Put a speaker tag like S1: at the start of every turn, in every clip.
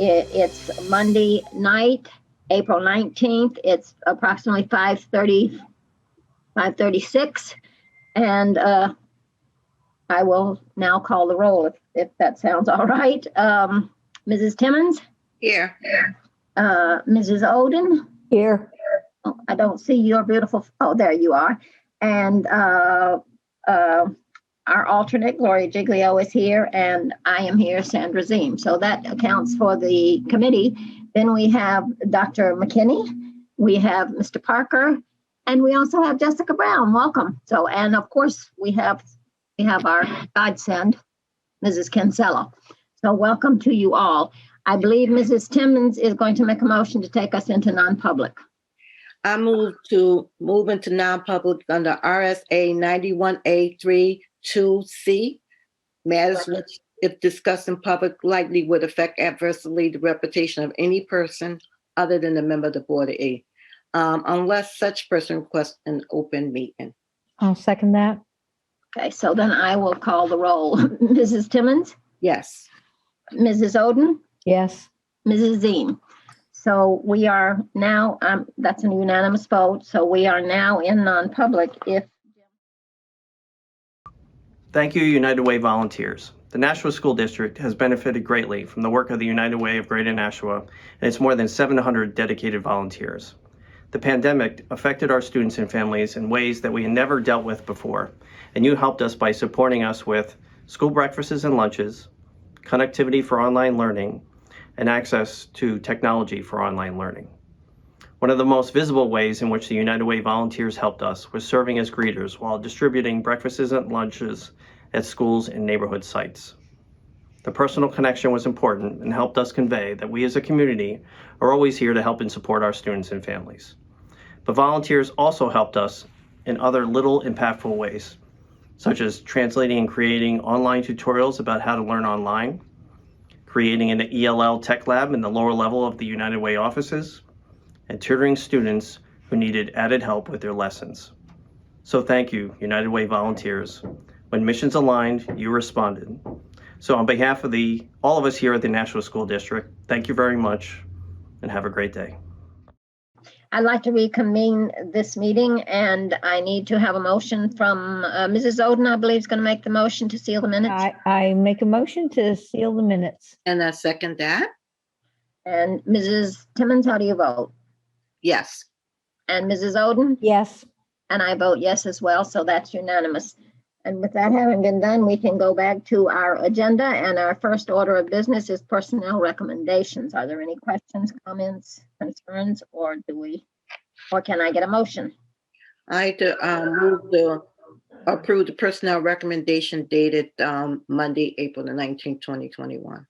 S1: It's Monday night, April 19th. It's approximately 5:30, 5:36. And I will now call the roll if that sounds all right. Mrs. Timmons?
S2: Here.
S1: Mrs. Oden?
S3: Here.
S1: Oh, I don't see your beautiful, oh, there you are. And our alternate, Gloria Giglio, is here, and I am here, Sandra Ziem. So that accounts for the committee. Then we have Dr. McKinney, we have Mr. Parker, and we also have Jessica Brown. Welcome. So, and of course, we have our godsend, Mrs. Kinsella. So welcome to you all. I believe Mrs. Timmons is going to make a motion to take us into non-public.
S2: I move into non-public under RSA 91A32C. Matters which, if discussed in public, likely would affect adversely the reputation of any person other than a member of the Board of E, unless such person requests an open meeting.
S3: I'll second that.
S1: Okay, so then I will call the roll. Mrs. Timmons?
S2: Yes.
S1: Mrs. Oden?
S3: Yes.
S1: Mrs. Ziem? So we are now, that's a unanimous vote, so we are now in non-public.
S4: Thank you, United Way volunteers. The Nashua School District has benefited greatly from the work of the United Way of Greater Nashua and its more than 700 dedicated volunteers. The pandemic affected our students and families in ways that we had never dealt with before, and you helped us by supporting us with school breakfasts and lunches, connectivity for online learning, and access to technology for online learning. One of the most visible ways in which the United Way volunteers helped us was serving as greeters while distributing breakfasts and lunches at schools and neighborhood sites. The personal connection was important and helped us convey that we as a community are always here to help and support our students and families. But volunteers also helped us in other little impactful ways, such as translating and creating online tutorials about how to learn online, creating an ELL tech lab in the lower level of the United Way offices, and tutoring students who needed added help with their lessons. So thank you, United Way volunteers. When missions aligned, you responded. So on behalf of all of us here at the Nashua School District, thank you very much and have a great day.
S1: I'd like to reconvene this meeting, and I need to have a motion from Mrs. Oden, I believe, is going to make the motion to seal the minutes.
S3: I make a motion to seal the minutes.
S2: And I second that.
S1: And Mrs. Timmons, how do you vote?
S2: Yes.
S1: And Mrs. Oden?
S3: Yes.
S1: And I vote yes as well, so that's unanimous. And with that having been done, we can go back to our agenda, and our first order of business is personnel recommendations. Are there any questions, comments, concerns, or can I get a motion?
S2: I move to approve the personnel recommendation dated Monday, April the 19th, 2021.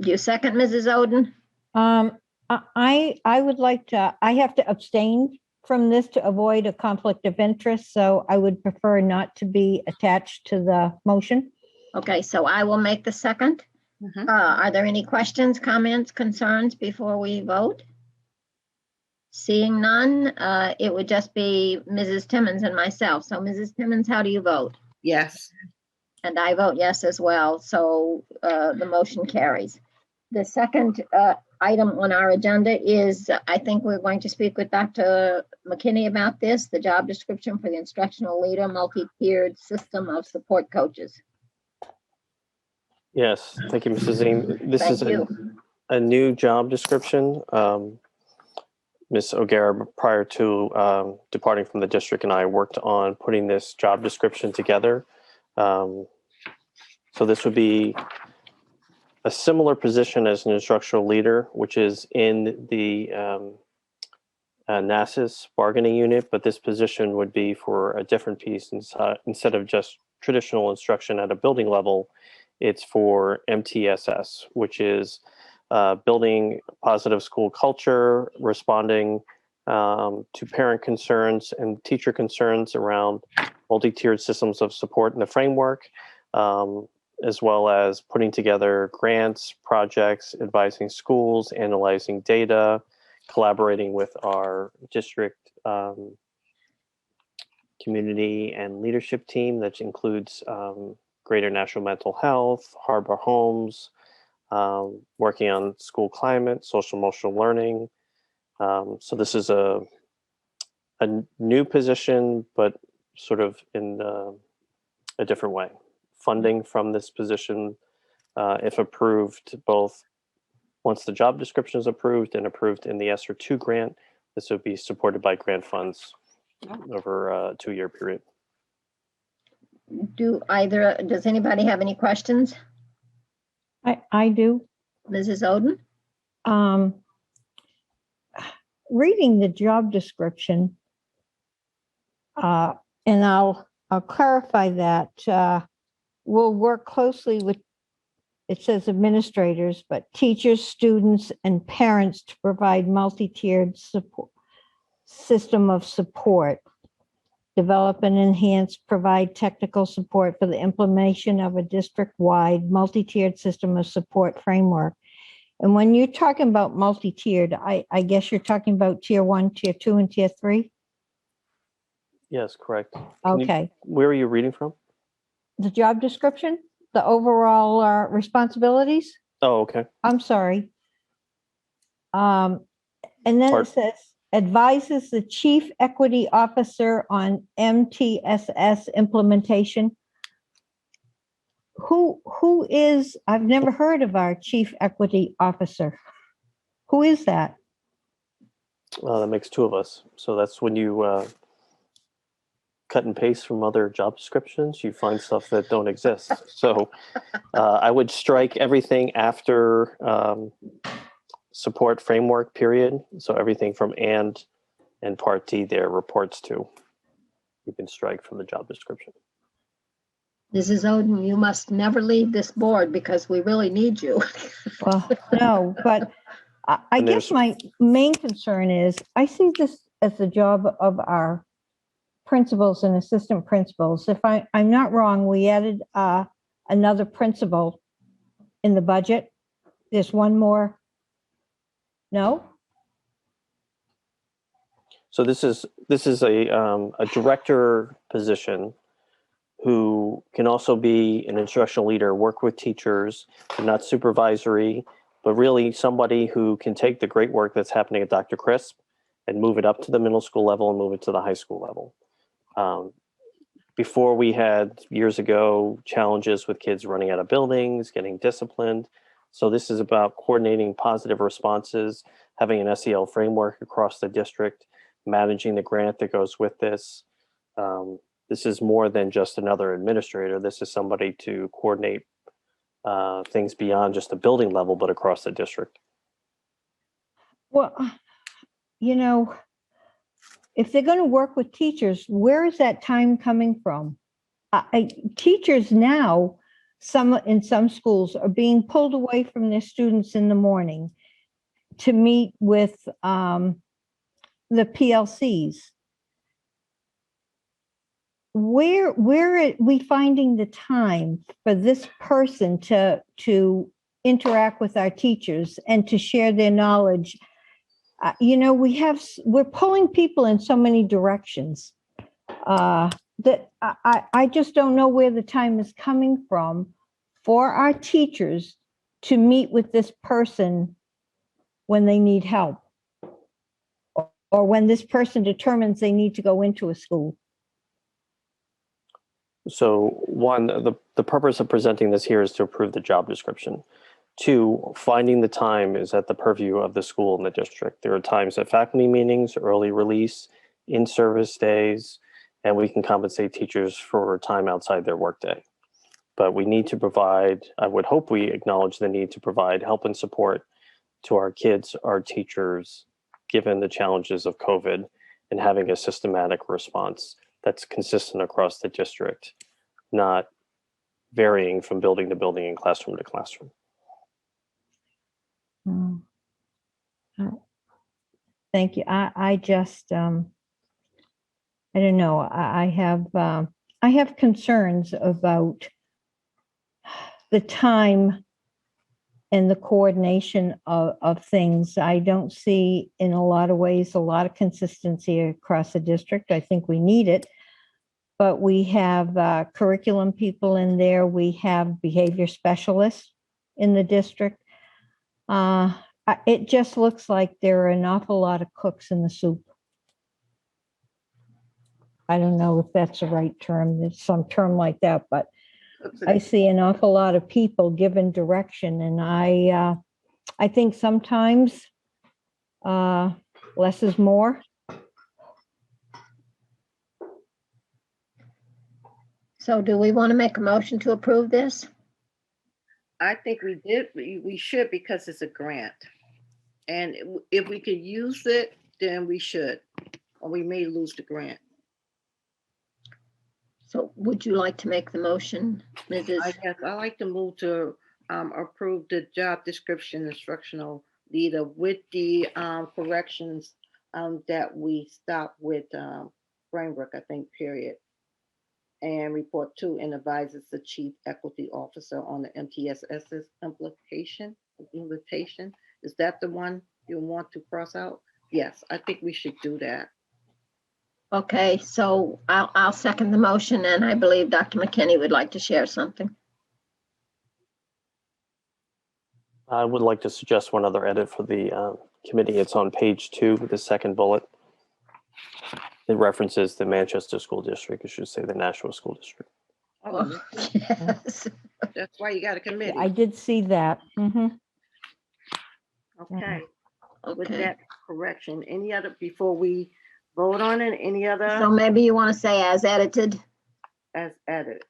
S1: Do you second, Mrs. Oden?
S3: I would like to, I have to abstain from this to avoid a conflict of interest, so I would prefer not to be attached to the motion.
S1: Okay, so I will make the second. Are there any questions, comments, concerns before we vote? Seeing none, it would just be Mrs. Timmons and myself. So Mrs. Timmons, how do you vote?
S2: Yes.
S1: And I vote yes as well, so the motion carries. The second item on our agenda is, I think we're going to speak with Dr. McKinney about this, the job description for the instructional leader, multi-tiered system of support coaches.
S5: Yes, thank you, Mrs. Ziem. This is
S1: you.
S5: a new job description. Ms. O'Gara, prior to departing from the district, and I worked on putting this job description together. So this would be a similar position as an instructional leader, which is in the NASIS bargaining unit, but this position would be for a different piece. Instead of just traditional instruction at a building level, it's for MTSS, which is building positive school culture, responding to parent concerns and teacher concerns around multi-tiered systems of support in the framework, as well as putting together grants, projects, advising schools, analyzing data, collaborating with our district community and leadership team that includes Greater Nashua Mental Health, Harbor Homes, working on school climate, social emotional learning. So this is a new position, but sort of in a different way. Funding from this position, if approved, both once the job description is approved and approved in the ESSER 2 grant, this would be supported by grant funds over a 2-year period.
S1: Does anybody have any questions?
S3: I do.
S1: Mrs. Oden?
S3: Reading the job description, and I'll clarify that we'll work closely with, it says administrators, but teachers, students, and parents to provide multi-tiered support, system of support, develop and enhance, provide technical support for the implementation of a district-wide multi-tiered system of support framework. And when you're talking about multi-tiered, I guess you're talking about tier 1, tier 2, and tier 3?
S5: Yes, correct.
S3: Okay.
S5: Where are you reading from?
S3: The job description, the overall responsibilities?
S5: Oh, okay.
S3: I'm sorry. And then it says, advises the chief equity officer on MTSS implementation. Who is, I've never heard of our chief equity officer. Who is that?
S5: That makes 2 of us. So that's when you cut and paste from other job descriptions, you find stuff that don't exist. So I would strike everything after support framework period. So everything from and part D there reports to, you can strike from the job description.
S1: Mrs. Oden, you must never leave this board because we really need you.
S3: Well, no, but I guess my main concern is I see this as the job of our principals and assistant principals. If I'm not wrong, we added another principal in the budget. There's one more. No?
S5: So this is a director position who can also be an instructional leader, work with teachers, not supervisory, but really somebody who can take the great work that's happening at Dr. Crisp and move it up to the middle school level and move it to the high school level. Before we had, years ago, challenges with kids running out of buildings, getting disciplined. So this is about coordinating positive responses, having an SEL framework across the district, managing the grant that goes with this. This is more than just another administrator. This is somebody to coordinate things beyond just the building level, but across the district.
S3: Well, you know, if they're going to work with teachers, where is that time coming from? Teachers now, in some schools, are being pulled away from their students in the morning to meet with the PLCs. Where are we finding the time for this person to interact with our teachers and to share their knowledge? You know, we're pulling people in so many directions that I just don't know where the time is coming from for our teachers to meet with this person when they need help or when this person determines they need to go into a school.
S5: So one, the purpose of presenting this here is to approve the job description. 2, finding the time is at the purview of the school and the district. There are times at faculty meetings, early release, in-service days, and we can compensate teachers for time outside their workday. But we need to provide, I would hope we acknowledge the need to provide help and support to our kids, our teachers, given the challenges of COVID, and having a systematic response that's consistent across the district, not varying from building to building and classroom to classroom.
S3: Thank you. I just, I don't know. I have concerns about the time and the coordination of things. I don't see in a lot of ways a lot of consistency across the district. I think we need it, but we have curriculum people in there. We have behavior specialists in the district. It just looks like there are an awful lot of cooks in the soup. I don't know if that's the right term. There's some term like that, but I see an awful lot of people given direction, and I think sometimes less is more.
S1: So do we want to make a motion to approve this?
S2: I think we should, because it's a grant. And if we could use it, then we should, or we may lose the grant.
S1: So would you like to make the motion, Mrs.?
S2: I guess I like to move to approve the job description instructional leader with the corrections that we stopped with framework, I think, period. And report to and advises the chief equity officer on the MTSS's invitation. Is that the one you want to cross out? Yes, I think we should do that.
S1: Okay, so I'll second the motion, and I believe Dr. McKinney would like to share something.
S5: I would like to suggest one other edit for the committee. It's on page 2, the second bullet. It references the Manchester School District. It should say the Nashua School District.
S2: Oh,
S1: Yes.
S2: that's why you got a committee.
S3: I did see that.
S2: Okay. With
S1: Okay,
S2: that correction, any other, before we vote on it, any
S1: so
S2: other
S1: maybe you want to say as edited
S2: as added?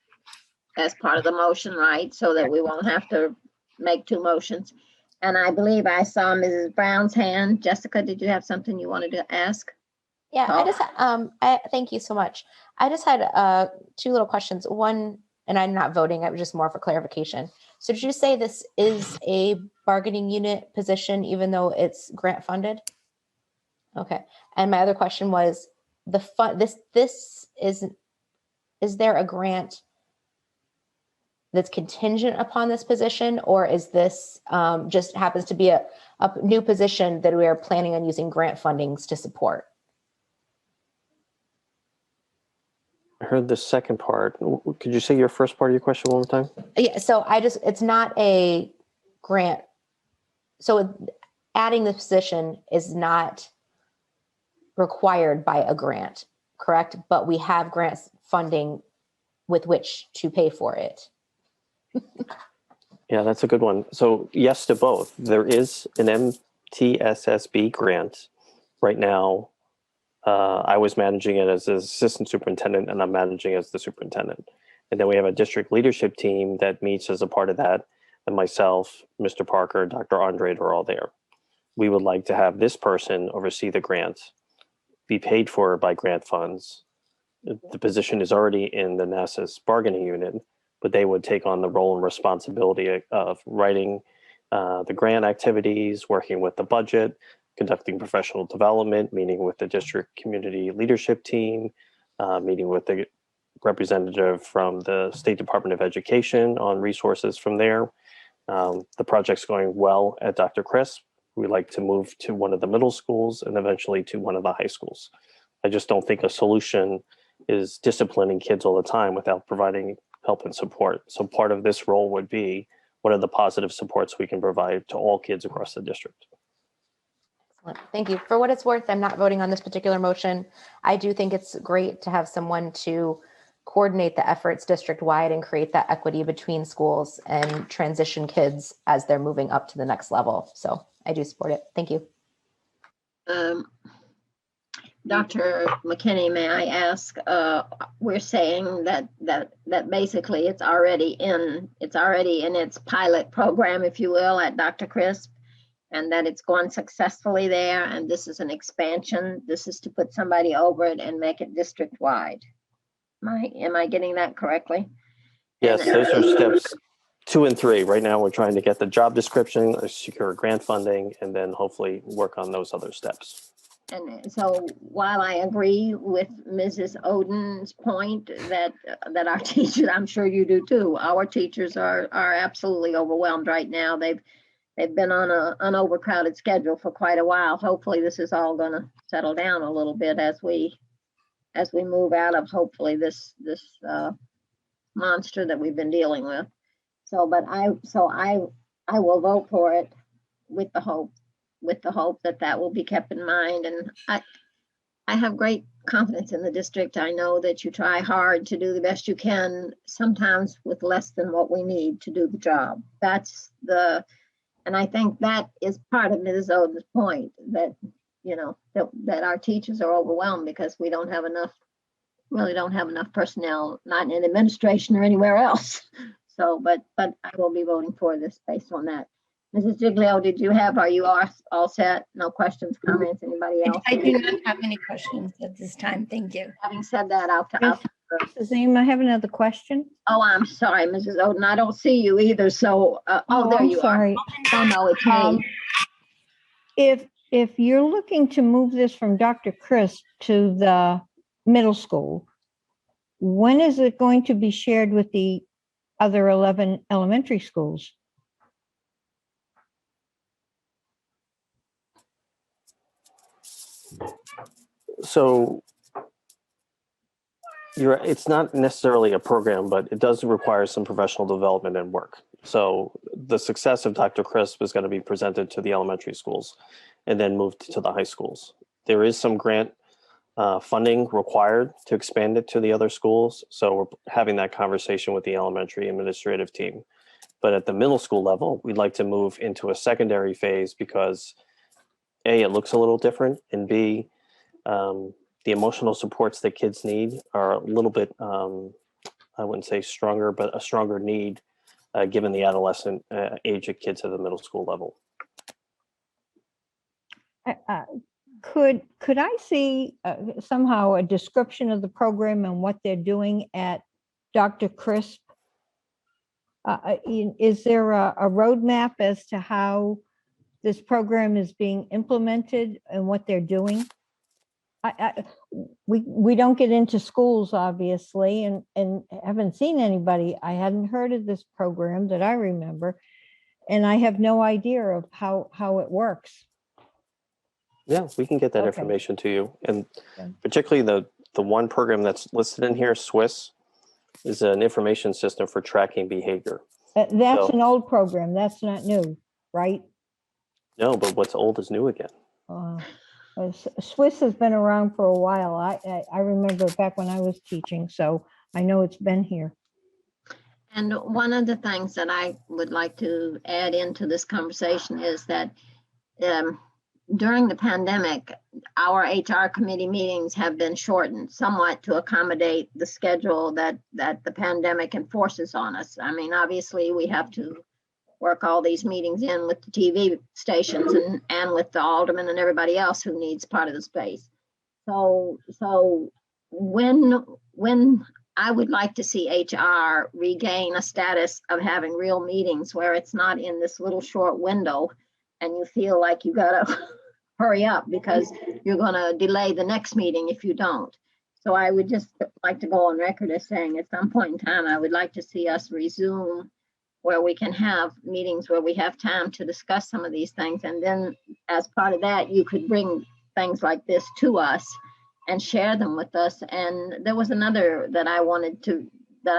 S1: as part of the motion, right? So that we won't have to make two motions. And I believe I saw Mrs. Brown's hand. Jessica, did you have something you wanted to ask?
S6: Yeah,
S1: Oh.
S6: I just thank you so much. I just had two little questions. One, and I'm not voting, it was just more for clarification. So did you say this is a bargaining unit position, even though it's grant funded? Okay. And my other question was the fund, this is there a grant that's contingent upon this position, or is this just happens to be a new position that we are planning on using grant fundings to support?
S5: I heard the second part. Could you say your first part of your question one more time?
S6: Yeah, so it's not a grant. So adding the position is not required by a grant, correct? But we have grants funding with which to pay for it.
S5: Yeah, that's a good one. So yes to both. There is an MTSSB grant right now. I was managing it as an assistant superintendent, and I'm managing as the superintendent. And then we have a district leadership team that meets as a part of that. And myself, Mr. Parker, Dr. Andrade are all there. We would like to have this person oversee the grant, be paid for by grant funds. The position is already in the NASA's bargaining unit, but they would take on the role and responsibility of writing the grant activities, working with the budget, conducting professional development, meeting with the district community leadership team, meeting with the representative from the State Department of Education on resources from there. The project's going well at Dr. Chris. We like to move to one of the middle schools and eventually to one of the high schools. I just don't think a solution is disciplining kids all the time without providing help and support. So part of this role would be, what are the positive supports we can provide to all kids across the district?
S6: Excellent. Thank you. For what it's worth, I'm not voting on this particular motion. I do think it's great to have someone to coordinate the efforts district-wide and create that equity between schools and transition kids as they're moving up to the next level. So I do support it. Thank you.
S1: Dr. McKinney, may I ask, we're saying that basically it's already in its pilot program, if you will, at Dr. Crisp, and that it's gone successfully there, and this is an expansion. This is to put somebody over it and make it district-wide. Am I getting that correctly?
S5: Yes, those are steps 2 and 3. Right now, we're trying to get the job description, secure grant funding, and then hopefully work on those other steps.
S1: And so while I agree with Mrs. Oden's point that our teachers, I'm sure you do too, our teachers are absolutely overwhelmed right now. They've been on an overcrowded schedule for quite a while. Hopefully this is all going to settle down a little bit as we move out of hopefully this monster that we've been dealing with. So I will vote for it with the hope that that will be kept in mind. And I have great confidence in the district. I know that you try hard to do the best you can, sometimes with less than what we need to do the job. And I think that is part of Ms. Oden's point, that, you know, that our teachers are overwhelmed because we don't have enough, really don't have enough personnel, not in administration or anywhere else. So, but I will be voting for this based on that. Mrs. Giglio, are you all set? No questions, comments, anybody else?
S7: I do not have any questions at this time. Thank you.
S1: Having said that,
S3: Mrs. Aim, I have another question.
S1: oh, I'm sorry, Mrs. Oden, I don't see you either, so, there
S3: I'm
S1: you
S3: sorry.
S1: are. No, it's me.
S3: If you're looking to move this from Dr. Chris to the middle school, when is it going to be shared with the other 11 elementary schools?
S5: So it's not necessarily a program, but it does require some professional development and work. So the success of Dr. Crisp is going to be presented to the elementary schools and then moved to the high schools. There is some grant funding required to expand it to the other schools. So we're having that conversation with the elementary administrative team. But at the middle school level, we'd like to move into a secondary phase because A, it looks a little different, and B, the emotional supports that kids need are a little bit, I wouldn't say stronger, but a stronger need given the adolescent age of kids at the middle school level.
S3: Could I see somehow a description of the program and what they're doing at Dr. Crisp? Is there a roadmap as to how this program is being implemented and what they're doing? We don't get into schools, obviously, and haven't seen anybody. I hadn't heard of this program that I remember, and I have no idea of how it works.
S5: Yeah, we can get that
S3: Okay.
S5: information to you. And
S3: Okay.
S5: particularly the one program that's listed in here, Swiss, is an information system for tracking behavior.
S3: That's
S5: So-
S3: an old program. That's not new, right?
S5: No, but what's old is new again.
S3: Swiss has been around for a while. I remember back when I was teaching, so I know it's been here.
S1: And one of the things that I would like to add into this conversation is that during the pandemic, our HR committee meetings have been shortened somewhat to accommodate the schedule that the pandemic enforces on us. I mean, obviously, we have to work all these meetings in with the TV stations and with the aldermen and everybody else who needs part of the space. So when I would like to see HR regain a status of having real meetings where it's not in this little short window and you feel like you gotta hurry up because you're gonna delay the next meeting if you don't. So I would just like to go on record as saying at some point in time, I would like to see us resume where we can have meetings where we have time to discuss some of these things. And then as part of that, you could bring things like this to us and share them with us. And there was another that I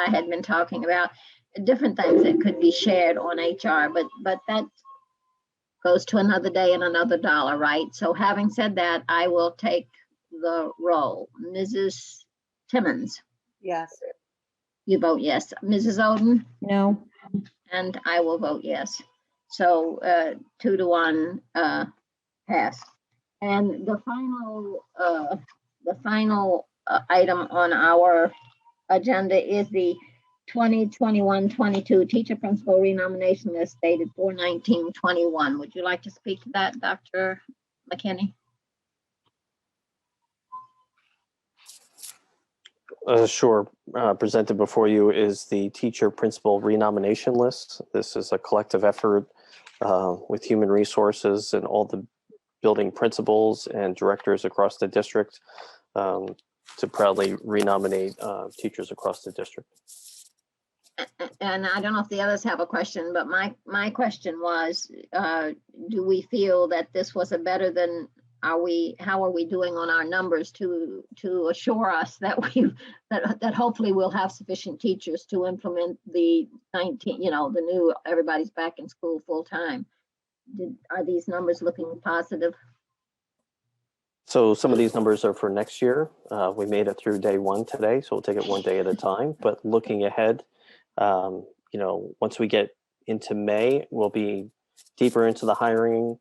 S1: had been talking about, different things that could be shared on HR, but that goes to another day and another dollar, right? So having said that, I will take the roll. Mrs. Timmons,
S2: Yes.
S1: you vote yes. Mrs. Oden?
S3: No,
S1: And I will vote yes. So 2-1 pass. And the final item on our agenda is the 2021-22 teacher principal renomination list dated 4/19/21. Would you like to speak to that, Dr. McKinney?
S5: Sure. Presented before you is the teacher principal renomination list. This is a collective effort with human resources and all the building principals and directors across the district to proudly renominate teachers across the district.
S1: And I don't know if the others have a question, but my question was, do we feel that this was a better than how are we doing on our numbers to assure us that that hopefully we'll have sufficient teachers to implement the 19, the new, everybody's back in school full time. Are these numbers looking positive?
S5: So some of these numbers are for next year. We made it through day one today, so we'll take it one day at a time. But looking ahead, once we get into May, we'll be deeper into the hiring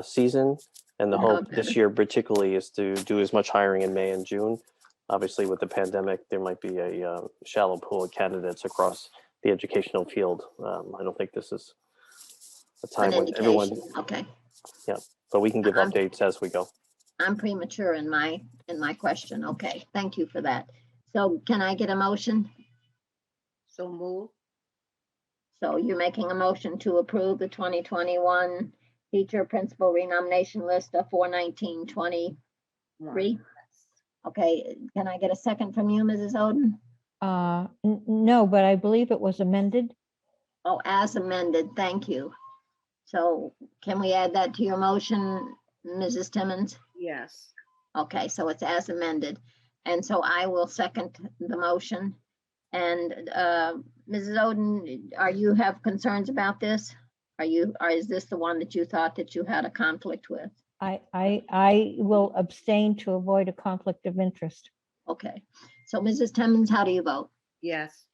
S5: season. And the hope this year particularly is to do as much hiring in May and June. Obviously, with the pandemic, there might be a shallow pool of candidates across the educational field. I don't think this is a time when everyone.
S1: Okay.
S5: Yeah, but we can give updates as we go.
S1: I'm premature in my question. Okay, thank you for that. So can I get a motion?
S2: So move.
S1: So you're making a motion to approve the 2021 teacher principal renomination list of 41923. Okay, can I get a second from you, Mrs. Oden?
S3: No, but I believe it was amended.
S1: Oh, as amended, thank you. So can we add that to your motion, Mrs. Timmons?
S2: Yes.
S1: Okay, so it's as amended. And so I will second the motion. And Mrs. Oden, you have concerns about this? Is this the one that you thought that you had a conflict with?
S3: I will abstain to avoid a conflict of interest.
S1: Okay, so Mrs. Timmons, how do you vote?
S2: Yes.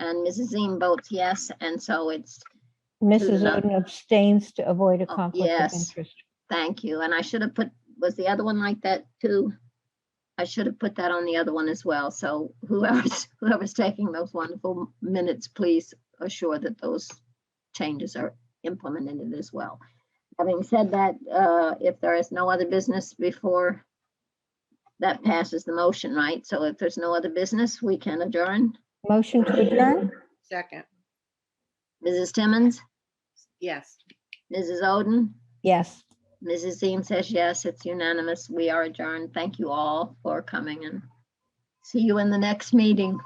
S1: And Mrs. Ziem votes yes, and so it's
S3: Mrs. Oden abstains to avoid a conflict of
S1: yes.
S3: interest.
S1: Thank you. And I should have was the other one like that too? I should have put that on the other one as well. So whoever's taking those wonderful minutes, please assure that those changes are implemented as well. Having said that, if there is no other business before, that passes the motion, right? So if there's no other business, we can adjourn.
S3: Motion to adjourn?
S2: Second.
S1: Mrs. Timmons,
S2: Yes.
S1: Mrs. Oden,
S3: Yes.
S1: Mrs. Ziem says yes, it's unanimous. We are adjourned. Thank you all for coming, and see you in the next meeting.